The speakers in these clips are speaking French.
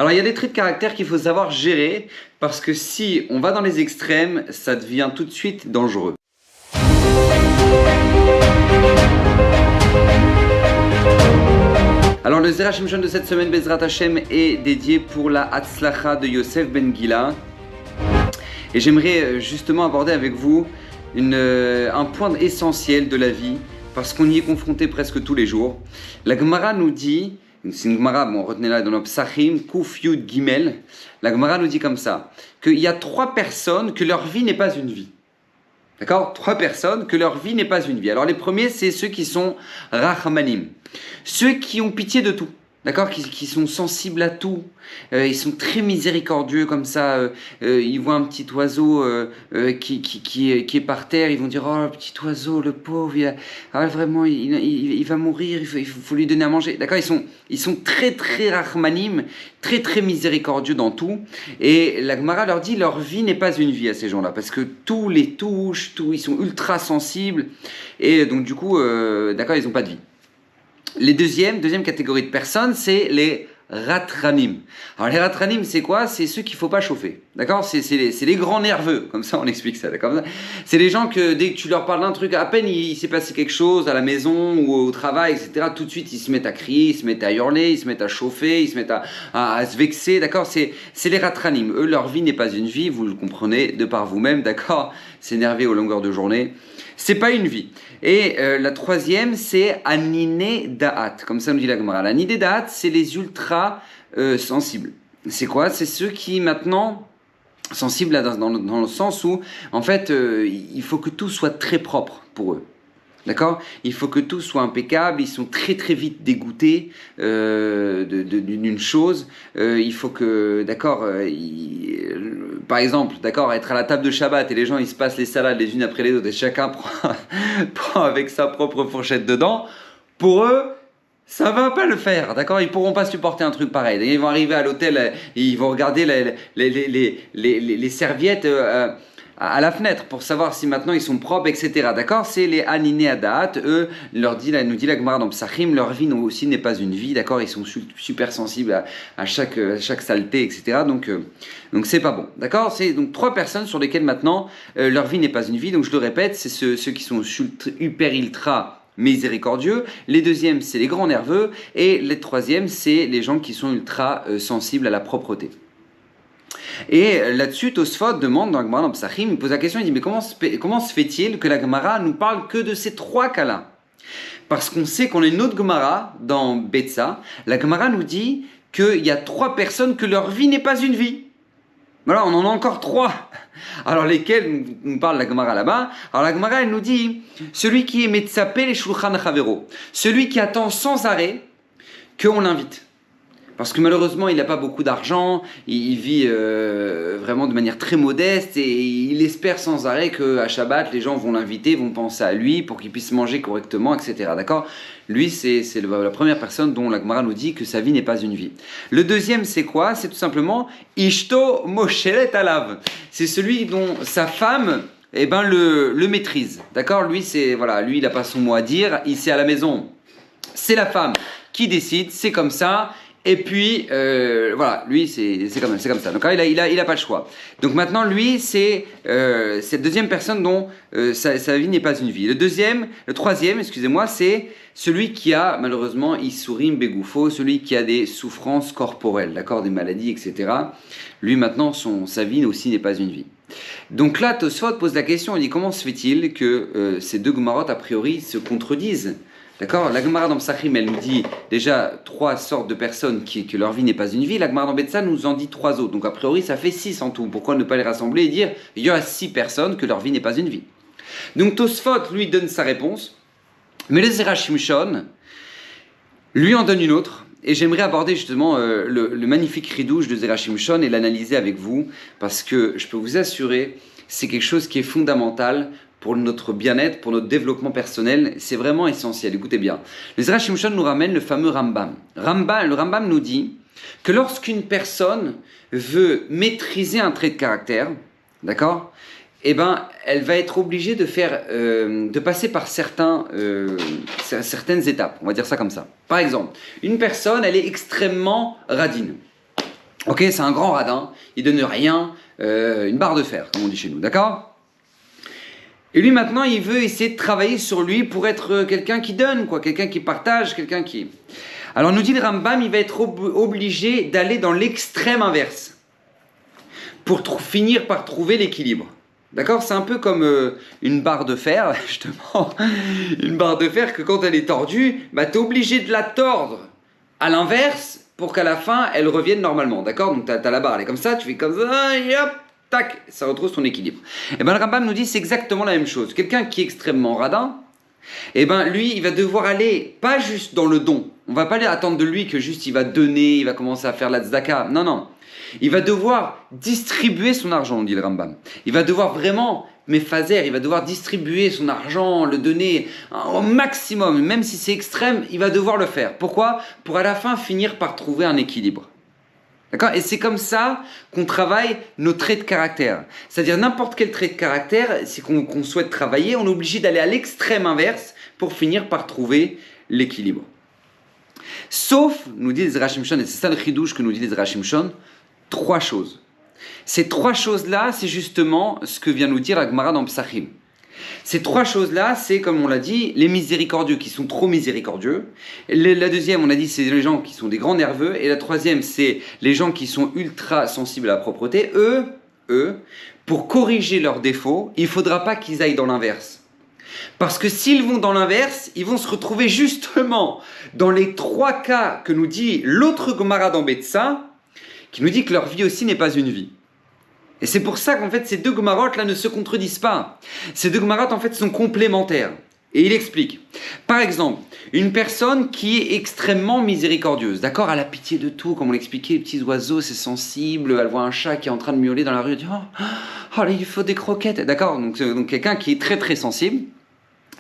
Alors il y a des traits de caractère qu'il faut savoir gérer parce que si on va dans les extrêmes, ça devient tout de suite dangereux. Alors le Zera Shimshon de cette semaine, Bezrat Hashem, est dédié pour la Hatzlacha de Yosef Ben Gila. Et j'aimerais justement aborder avec vous un point essentiel de la vie, parce qu'on y est confronté presque tous les jours. La Gemara nous dit, c'est une Gemara, bon, retenez-la dans le Psachim, Kuf Yud Gimel, la Gemara nous dit comme ça, qu'il y a 3 personnes que leur vie n'est pas une vie. D'accord ? 3 personnes que leur vie n'est pas une vie. Alors les premiers, c'est ceux qui sont Rachmanim, ceux qui ont pitié de tout. D'accord, qui sont sensibles à tout, ils sont très miséricordieux comme ça, ils voient un petit oiseau qui est par terre, ils vont dire oh le petit oiseau, le pauvre, vraiment il va mourir, il faut lui donner à manger. D'accord, ils sont très très rachmanim, très très miséricordieux dans tout, et la Gemara leur dit leur vie n'est pas une vie à ces gens-là, parce que tout les touche, ils sont ultra sensibles, et donc du coup, d'accord, ils n'ont pas de vie. Les deuxième catégorie de personnes, c'est les ratranim. Alors les ratranim, c'est quoi ? C'est ceux qu'il ne faut pas chauffer. D'accord ? C'est les grands nerveux, comme ça on explique ça. D'accord ? C'est les gens que dès que tu leur parles d'un truc, à peine il s'est passé quelque chose à la maison ou au travail, etc., tout de suite ils se mettent à crier, ils se mettent à hurler, ils se mettent à chauffer, ils se mettent à se vexer. D'accord ? C'est les ratranim. Eux, leur vie n'est pas une vie, vous le comprenez de par vous-même. D'accord ? S'énerver aux longueurs de journée. C'est pas une vie. Et la troisième, c'est Aniné Da'at. Comme ça nous dit la Gemara. Aniné Da'at, c'est les ultra sensibles. C'est quoi ? C'est ceux qui maintenant, sensibles dans le sens où, en fait, il faut que tout soit très propre pour eux. D'accord ? Il faut que tout soit impeccable, ils sont très très vite dégoûtés d'une chose. Il faut que, d'accord, par exemple, d'accord, être à la table de Shabbat et les gens ils se passent les salades les unes après les autres et chacun prend avec sa propre fourchette dedans, pour eux, ça va pas le faire, d'accord ? Ils pourront pas supporter un truc pareil. Ils vont arriver à l'hôtel, ils vont regarder les serviettes à la fenêtre pour savoir si maintenant ils sont propres, etc. D'accord ? C'est les Aniné Adat. Eux, nous dit la Gemara dans Psachim, leur vie aussi n'est pas une vie, d'accord ? Ils sont super sensibles à chaque saleté, etc. Donc c'est pas bon, d'accord ? C'est donc 3 personnes sur lesquelles maintenant leur vie n'est pas une vie. Donc je le répète, c'est ceux qui sont hyper ultra miséricordieux. Les deuxièmes, c'est les grands nerveux. Et les troisièmes, c'est les gens qui sont ultra sensibles à la propreté. Et là-dessus, Tosfot demande dans la Gemara dans Psachim, il pose la question, il dit mais comment se fait-il que la Gemara nous parle que de ces 3 cas-là ? Parce qu'on sait qu'on a une autre Gemara dans Betsa, la Gemara nous dit qu'il y a 3 personnes que leur vie n'est pas une vie. Voilà, on en a encore 3. Alors lesquels nous parle la Gemara là-bas ? Alors la Gemara elle nous dit celui qui est Metzapé les Shulchan Chavero, celui qui attend sans arrêt qu'on l'invite. Parce que malheureusement, il n'a pas beaucoup d'argent, il vit vraiment de manière très modeste et il espère sans arrêt qu'à Shabbat, les gens vont l'inviter, vont penser à lui pour qu'il puisse manger correctement, etc. D'accord ? Lui, c'est la première personne dont la Gemara nous dit que sa vie n'est pas une vie. Le deuxième, c'est quoi ? C'est tout simplement Ishto Mosheret Alav. C'est celui dont sa femme le maîtrise. D'accord ? Lui, lui, il n'a pas son mot à dire, il sait à la maison. C'est la femme qui décide, c'est comme ça. Et puis, lui, c'est comme ça. Donc, il a pas le choix. Donc, maintenant, lui, c'est cette deuxième personne dont sa vie n'est pas une vie. Le troisième, excusez-moi, c'est celui qui a, malheureusement, Issourim Begoufo, celui qui a des souffrances corporelles, d'accord, des maladies, etc. Lui, maintenant, sa vie aussi n'est pas une vie. Donc là, Tosfot pose la question, il dit, comment se fait-il que ces 2 Gemarot, a priori, se contredisent ? D'accord ? La Gemara dans Psachim, elle nous dit déjà 3 sortes de personnes que leur vie n'est pas une vie. La Gemara dans Betsa nous en dit 3 autres. Donc a priori, ça fait 6 en tout. Pourquoi ne pas les rassembler et dire il y a 6 personnes que leur vie n'est pas une vie ? Donc Tosfot, lui, donne sa réponse. Mais le Zera Shimshon lui en donne une autre. Et j'aimerais aborder justement le magnifique ridouche de Zera Shimshon et l'analyser avec vous. Parce que je peux vous assurer, c'est quelque chose qui est fondamental pour notre bien-être, pour notre développement personnel, c'est vraiment essentiel. Écoutez bien. Le Zera Shimshon nous ramène le fameux Rambam. Le Rambam nous dit que lorsqu'une personne veut maîtriser un trait de caractère, d'accord ? Elle va être obligée de passer par certaines étapes. On va dire ça comme ça. Par exemple, une personne, elle est extrêmement radine. Ok, c'est un grand radin, il donne rien, une barre de fer, comme on dit chez nous, d'accord? Et lui maintenant, il veut essayer de travailler sur lui pour être quelqu'un qui donne, quoi, quelqu'un qui partage, quelqu'un qui... Alors nous dit le Rambam, il va être obligé d'aller dans l'extrême inverse pour finir par trouver l'équilibre. D'accord? C'est un peu comme une barre de fer, justement, une barre de fer que quand elle est tordue, bah, tu es obligé de la tordre à l'inverse pour qu'à la fin, elle revienne normalement. D'accord? Donc tu as la barre, elle est comme ça, tu fais comme ça, et hop, tac, ça retrouve son équilibre. Et bien le Rambam nous dit c'est exactement la même chose. Quelqu'un qui est extrêmement radin, et ben lui, il va devoir aller, pas juste dans le don. On va pas aller attendre de lui que juste il va donner, il va commencer à faire la tzedaka. Non, non. Il va devoir distribuer son argent, on dit le Rambam. Il va devoir vraiment, il va devoir distribuer son argent, le donner au maximum. Même si c'est extrême, il va devoir le faire. Pourquoi? Pour à la fin finir par trouver un équilibre. D'accord? Et c'est comme ça qu'on travaille nos traits de caractère. C'est-à-dire n'importe quel trait de caractère, si qu'on souhaite travailler, on est obligé d'aller à l'extrême inverse pour finir par trouver l'équilibre. Sauf, nous dit les Ezra Shimshon, et c'est ça le chidouche que nous dit les Ezra Shimshon, 3 choses. Ces 3 choses-là, c'est justement ce que vient nous dire la Gemara dans Psachim. Ces 3 choses-là, c'est comme on l'a dit, les miséricordieux qui sont trop miséricordieux. La deuxième, on a dit, c'est les gens qui sont des grands nerveux. Et la troisième, c'est les gens qui sont ultra sensibles à la propreté. Eux, pour corriger leurs défauts, il ne faudra pas qu'ils aillent dans l'inverse. Parce que s'ils vont dans l'inverse, ils vont se retrouver justement dans les 3 cas que nous dit l'autre Gemara dans Betsa, qui nous dit que leur vie aussi n'est pas une vie. Et c'est pour ça qu'en fait ces 2 Gemarotes là ne se contredisent pas. Ces 2 Gemarotes en fait sont complémentaires. Et il explique. Par exemple, une personne qui est extrêmement miséricordieuse, d'accord, elle a pitié de tout, comme on l'expliquait, les petits oiseaux, c'est sensible, elle voit un chat qui est en train de miauler dans la rue, elle dit oh là, il faut des croquettes, d'accord, donc quelqu'un qui est très très sensible.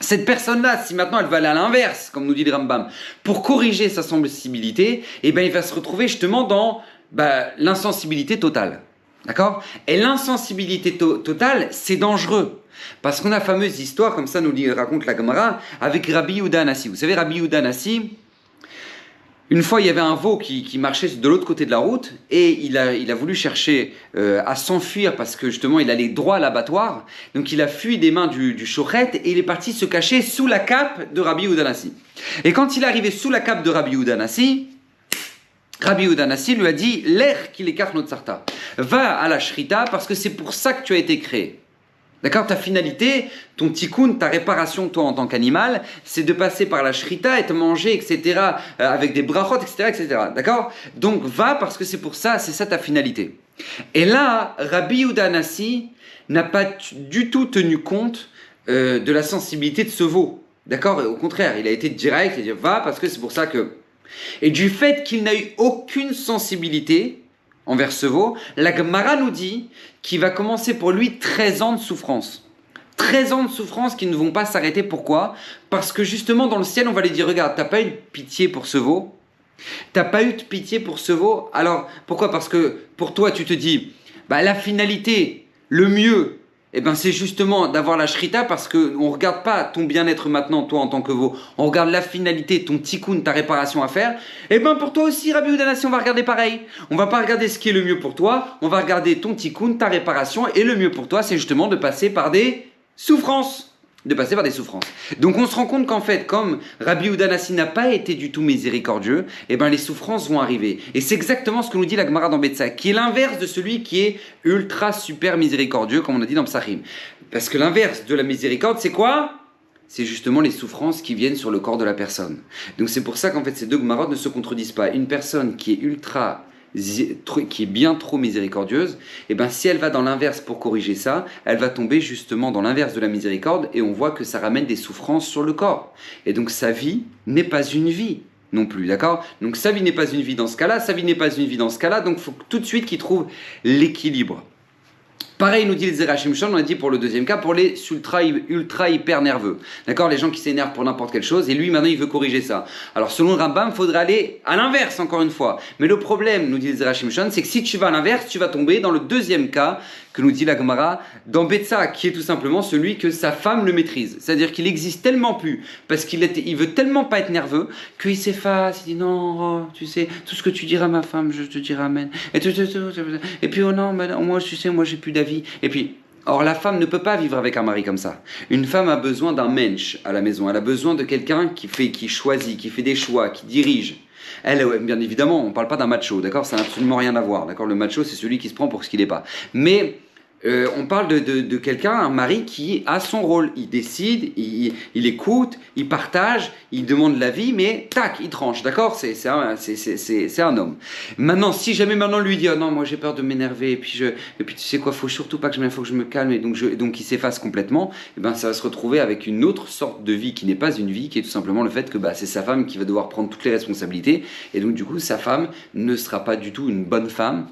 Cette personne-là, si maintenant elle va aller à l'inverse, comme nous dit le Rambam, pour corriger sa sensibilité, eh ben il va se retrouver justement dans l'insensibilité totale. D'accord? Et l'insensibilité totale, c'est dangereux. Parce qu'on a la fameuse histoire, comme ça nous raconte la Gemara, avec Rabbi Yehuda Hanassi. Vous savez, Rabbi Yehuda Hanassi, une fois il y avait un veau qui marchait de l'autre côté de la route, et il a voulu chercher à s'enfuir parce que justement il allait droit à l'abattoir. Donc il a fui des mains du shochet et il est parti se cacher sous la cape de Rabbi Yehuda Hanassi. Et quand il est arrivé sous la cape de Rabbi Yehuda Hanassi, Rabbi Yehuda Hanassi lui a dit « L'air qu'il écarte notre sarta. Va à la shrita parce que c'est pour ça que tu as été créé. » D'accord? Ta finalité, ton tikkun, ta réparation toi en tant qu'animal, c'est de passer par la shrita et te manger, etc. Avec des brachot, etc. etc. D'accord? Donc va parce que c'est pour ça, c'est ça ta finalité. Et là, Rabbi Yehuda Hanassi n'a pas du tout tenu compte de la sensibilité de ce veau. D'accord? Au contraire, il a été direct, il a dit va parce que c'est pour ça que... Et du fait qu'il n'a eu aucune sensibilité envers ce veau, la Gemara nous dit qu'il va commencer pour lui 13 ans de souffrance. 13 ans de souffrance qui ne vont pas s'arrêter. Pourquoi? Parce que justement dans le ciel, on va lui dire regarde, t'as pas eu de pitié pour ce veau. T'as pas eu de pitié pour ce veau. Alors pourquoi? Parce que pour toi, tu te dis la finalité, le mieux, c'est justement d'avoir la shrita parce qu'on ne regarde pas ton bien-être maintenant, toi en tant que veau. On regarde la finalité, ton tikkun, ta réparation à faire. Pour toi aussi, Rabbi Yehuda Hanassi, on va regarder pareil. On va pas regarder ce qui est le mieux pour toi. On va regarder ton tikkun, ta réparation. Et le mieux pour toi, c'est justement de passer par des souffrances. Donc on se rend compte qu'en fait, comme Rabbi Yehuda Hanassi n'a pas été du tout miséricordieux, les souffrances vont arriver. Et c'est exactement ce que nous dit la Gemara dans Betsa, qui est l'inverse de celui qui est ultra super miséricordieux, comme on a dit dans Psachim. Parce que l'inverse de la miséricorde, c'est quoi? C'est justement les souffrances qui viennent sur le corps de la personne. Donc c'est pour ça qu'en fait ces 2 Gemarotes ne se contredisent pas. Une personne qui est bien trop miséricordieuse, si elle va dans l'inverse pour corriger ça, elle va tomber justement dans l'inverse de la miséricorde et on voit que ça ramène des souffrances sur le corps. Et donc sa vie n'est pas une vie non plus, d'accord? Donc sa vie n'est pas une vie dans ce cas-là, sa vie n'est pas une vie dans ce cas-là, donc il faut tout de suite qu'il trouve l'équilibre. Pareil, nous dit le Zera Shimshon, on a dit pour le deuxième cas, pour les ultra hyper nerveux. D'accord, les gens qui s'énervent pour n'importe quelle chose, et lui maintenant il veut corriger ça. Alors selon Rambam, il faudrait aller à l'inverse encore une fois. Mais le problème, nous dit le Zera Shimshon, c'est que si tu vas à l'inverse, tu vas tomber dans le deuxième cas que nous dit la Gemara dans Betsa, qui est tout simplement celui que sa femme le maîtrise. C'est-à-dire qu'il existe tellement plus, parce il veut tellement pas être nerveux, qu'il s'efface, il dit non, oh, tu sais, tout ce que tu diras à ma femme, je te dirai amen. Et puis oh non, moi tu sais, moi j'ai plus d'avis. Et puis, or la femme ne peut pas vivre avec un mari comme ça. Une femme a besoin d'un mensch à la maison, elle a besoin de quelqu'un qui choisit, qui fait des choix, qui dirige. Elle, bien évidemment, on ne parle pas d'un macho, d'accord, ça n'a absolument rien à voir, d'accord. Le macho, c'est celui qui se prend pour ce qu'il n'est pas. Mais on parle de quelqu'un, un mari qui a son rôle. Il décide, il écoute, il partage, il demande l'avis, mais tac, il tranche, d'accord. C'est un homme. Maintenant, si jamais maintenant lui dit, oh non, moi j'ai peur de m'énerver, et puis tu sais quoi, faut surtout pas que faut que je me calme, et donc il s'efface complètement. Et ben ça va se retrouver avec une autre sorte de vie qui n'est pas une vie, qui est tout simplement le fait que c'est sa femme qui va devoir prendre toutes les responsabilités, et donc du coup sa femme ne sera pas du tout une bonne femme.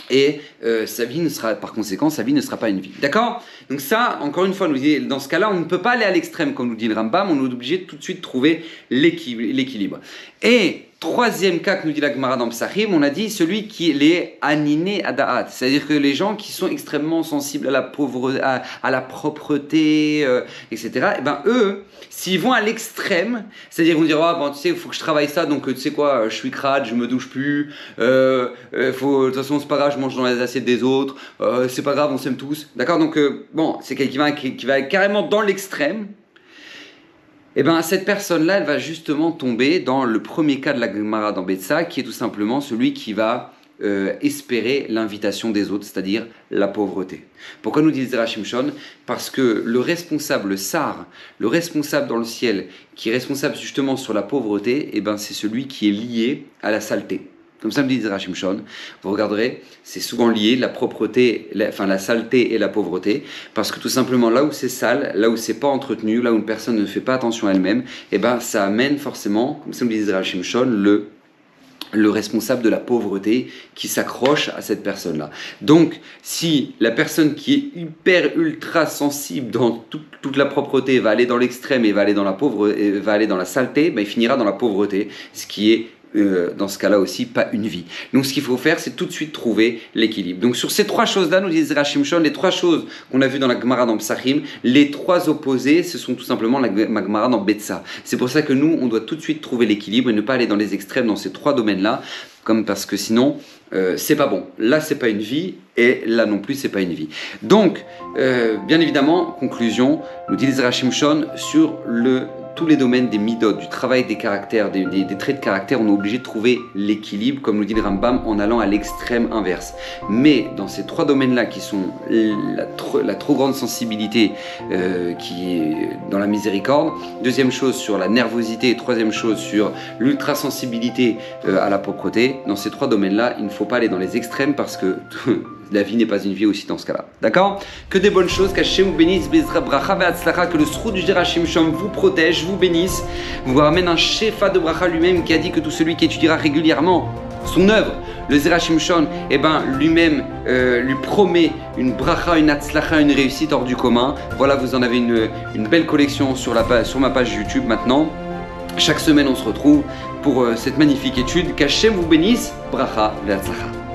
Et sa vie ne sera, par conséquent, sa vie ne sera pas une vie. D'accord? Donc ça, encore une fois, nous dit, dans ce cas-là, on ne peut pas aller à l'extrême, comme nous dit le Rambam, on est obligé de tout de suite trouver l'équilibre. Et troisième cas que nous dit la Gemara dans Psachim, on a dit celui qui est aniné adaat, c'est-à-dire que les gens qui sont extrêmement sensibles à la pauvreté, à la propreté, etc. Et ben eux, s'ils vont à l'extrême, c'est-à-dire ils vont dire oh, bon, tu sais, il faut que je travaille ça, donc tu sais quoi, je suis crade, je me douche plus, de toute façon c'est pas grave, je mange dans les assiettes des autres, c'est pas grave, on s'aime tous, d'accord. Donc bon, c'est quelqu'un qui va carrément dans l'extrême. Et bien cette personne-là, elle va justement tomber dans le premier cas de la Gemara dans Betsa, qui est tout simplement celui qui va espérer l'invitation des autres, c'est-à-dire la pauvreté. Pourquoi nous dit Zera Shimshon? Parce que le responsable, le sar, le responsable dans le ciel, qui est responsable justement sur la pauvreté, et ben c'est celui qui est lié à la saleté. Comme ça me dit Zera Shimshon, vous regarderez, c'est souvent lié, la propreté, la saleté et la pauvreté, parce que tout simplement là où c'est sale, là où c'est pas entretenu, là où une personne ne fait pas attention à elle-même, et ben ça amène forcément, comme ça me dit Zera Shimshon, le responsable de la pauvreté qui s'accroche à cette personne-là. Donc, si la personne qui est hyper ultra sensible dans toute la propreté va aller dans l'extrême et va aller dans la saleté, ben il finira dans la pauvreté, ce qui est dans ce cas-là aussi, pas une vie. Donc ce qu'il faut faire, c'est tout de suite trouver l'équilibre. Donc sur ces trois choses-là, nous dit Zera Shimshon, les trois choses qu'on a vues dans la Gemara dans Psachim, les trois opposés, ce sont tout simplement la Gemara dans Betsa. C'est pour ça que nous, on doit tout de suite trouver l'équilibre et ne pas aller dans les extrêmes dans ces trois domaines-là, parce que sinon, c'est pas bon. Là, c'est pas une vie, et là non plus, c'est pas une vie. Donc, bien évidemment, conclusion, nous dit Zera Shimshon, sur tous les domaines des midot, du travail des caractères, des traits de caractère, on est obligé de trouver l'équilibre, comme nous dit le Rambam, en allant à l'extrême inverse. Mais dans ces trois domaines-là, qui sont la trop grande sensibilité qui est dans la miséricorde, deuxième chose sur la nervosité, et troisième chose sur l'ultrasensibilité à la propreté, dans ces trois domaines-là, il ne faut pas aller dans les extrêmes parce que la vie n'est pas une vie aussi dans ce cas-là. D'accord? Que des bonnes choses, qu'Hachem vous bénisse, Bezra Bracha Ve'atzlacha, que le Srout du Zera Shimshon vous protège, vous bénisse, vous ramène un Shefa de Bracha lui-même qui a dit que tout celui qui étudiera régulièrement son œuvre, le Zera Shimshon, lui-même lui promet une Bracha, une Atzlacha, une réussite hors du commun. Voilà, vous en avez une belle collection sur ma page YouTube maintenant. Chaque semaine, on se retrouve pour cette magnifique étude. Qu'Hachem vous bénisse, Bracha Ve'atzlacha.